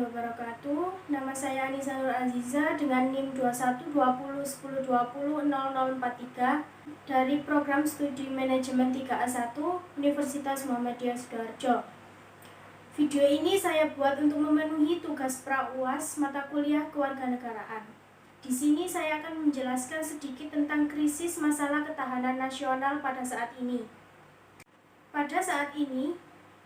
wabarakatuh. Nama saya Anissa Nur Aziza dengan NIM 212010200043 dari Program Studi Manajemen 3A1 Universitas Muhammadiyah Sidoarjo. Video ini saya buat untuk memenuhi tugas pra-UAS mata kuliah kewarganegaraan. Di sini saya akan menjelaskan sedikit tentang krisis masalah ketahanan nasional pada saat ini. Pada saat ini,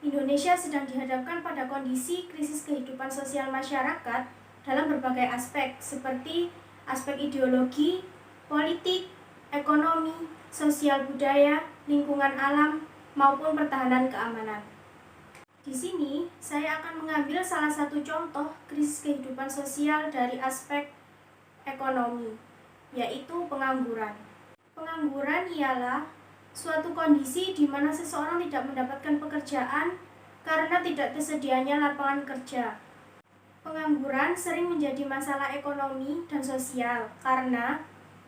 Indonesia sedang dihadapkan pada kondisi krisis kehidupan sosial masyarakat dalam berbagai aspek, seperti aspek ideologi, politik, ekonomi, sosial budaya, lingkungan alam, maupun pertahanan keamanan. Di sini, saya akan mengambil salah satu contoh krisis kehidupan sosial dari aspek ekonomi, yaitu pengangguran. Pengangguran ialah suatu kondisi di mana seseorang tidak mendapatkan pekerjaan karena tidak tersedianya lapangan kerja. Pengangguran sering menjadi masalah ekonomi dan sosial karena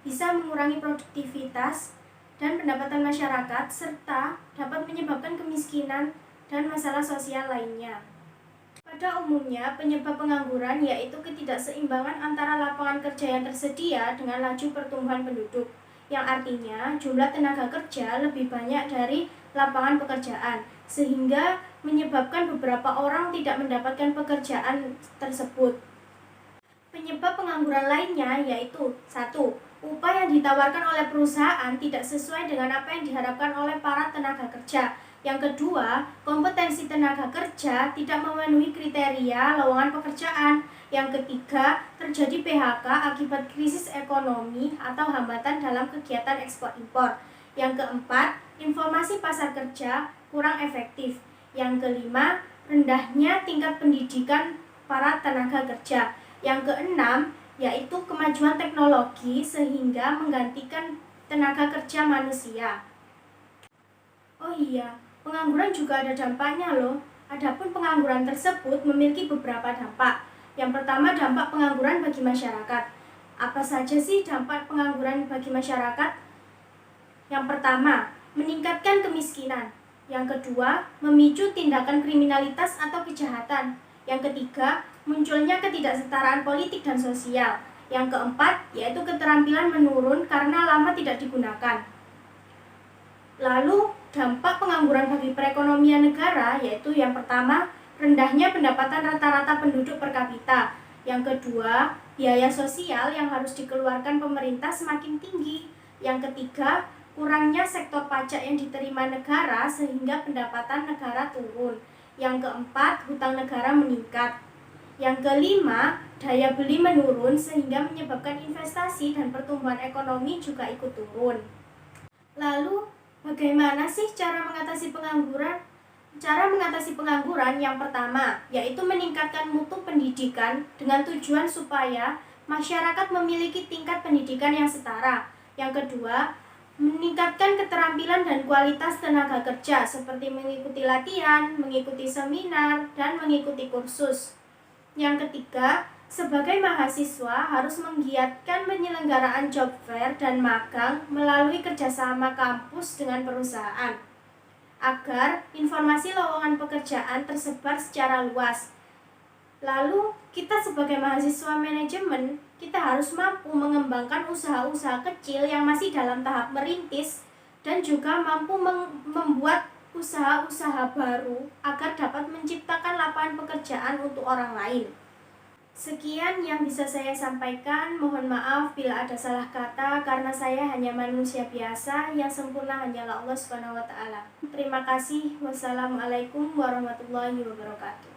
bisa mengurangi produktivitas dan pendapatan masyarakat serta dapat menyebabkan kemiskinan dan masalah sosial lainnya. Pada umumnya, penyebab pengangguran yaitu ketidakseimbangan antara lapangan kerja yang tersedia dengan laju pertumbuhan penduduk, yang artinya jumlah tenaga kerja lebih banyak dari lapangan pekerjaan, sehingga menyebabkan beberapa orang tidak mendapatkan pekerjaan tersebut. Penyebab pengangguran lainnya yaitu 1. Upah yang ditawarkan oleh perusahaan tidak sesuai dengan apa yang diharapkan oleh para tenaga kerja. Yang kedua, kompetensi tenaga kerja tidak memenuhi kriteria lowongan pekerjaan. Yang ketiga, terjadi PHK akibat krisis ekonomi atau hambatan dalam kegiatan ekspor-impor. Yang keempat, informasi pasar kerja kurang efektif. Yang kelima, rendahnya tingkat pendidikan para tenaga kerja. Yang keenam, yaitu kemajuan teknologi sehingga menggantikan tenaga kerja manusia. Oh iya, pengangguran juga ada dampaknya loh. Adapun pengangguran tersebut memiliki beberapa dampak. Yang pertama, dampak pengangguran bagi masyarakat. Apa saja sih dampak pengangguran bagi masyarakat? Yang pertama, meningkatkan kemiskinan. Yang kedua, memicu tindakan kriminalitas atau kejahatan. Yang ketiga, munculnya ketidaksetaraan politik dan sosial. Yang keempat, yaitu keterampilan menurun karena lama tidak digunakan. Lalu, dampak pengangguran bagi perekonomian negara yaitu yang pertama, rendahnya pendapatan rata-rata penduduk per kapita. Yang kedua, biaya sosial yang harus dikeluarkan pemerintah semakin tinggi. Yang ketiga, kurangnya sektor pajak yang diterima negara sehingga pendapatan negara turun. Yang keempat, hutang negara meningkat. Yang kelima, daya beli menurun sehingga menyebabkan investasi dan pertumbuhan ekonomi juga ikut turun. Lalu, bagaimana sih cara mengatasi pengangguran? Cara mengatasi pengangguran yang pertama, yaitu meningkatkan mutu pendidikan dengan tujuan supaya masyarakat memiliki tingkat pendidikan yang setara. Yang kedua, meningkatkan keterampilan dan kualitas tenaga kerja seperti mengikuti latihan, mengikuti seminar, dan mengikuti kursus. Yang ketiga, sebagai mahasiswa harus menggiatkan penyelenggaraan job fair dan magang melalui kerjasama kampus dengan perusahaan, agar informasi lowongan pekerjaan tersebar secara luas. Lalu, kita sebagai mahasiswa manajemen, kita harus mampu mengembangkan usaha-usaha kecil yang masih dalam tahap merintis dan juga mampu membuat usaha-usaha baru agar dapat menciptakan lapangan pekerjaan untuk orang lain. Sekian yang bisa saya sampaikan, mohon maaf bila ada salah kata karena saya hanya manusia biasa, yang sempurna hanyalah Allah SWT. Terima kasih. Wassalamualaikum warahmatullahi wabarakatuh.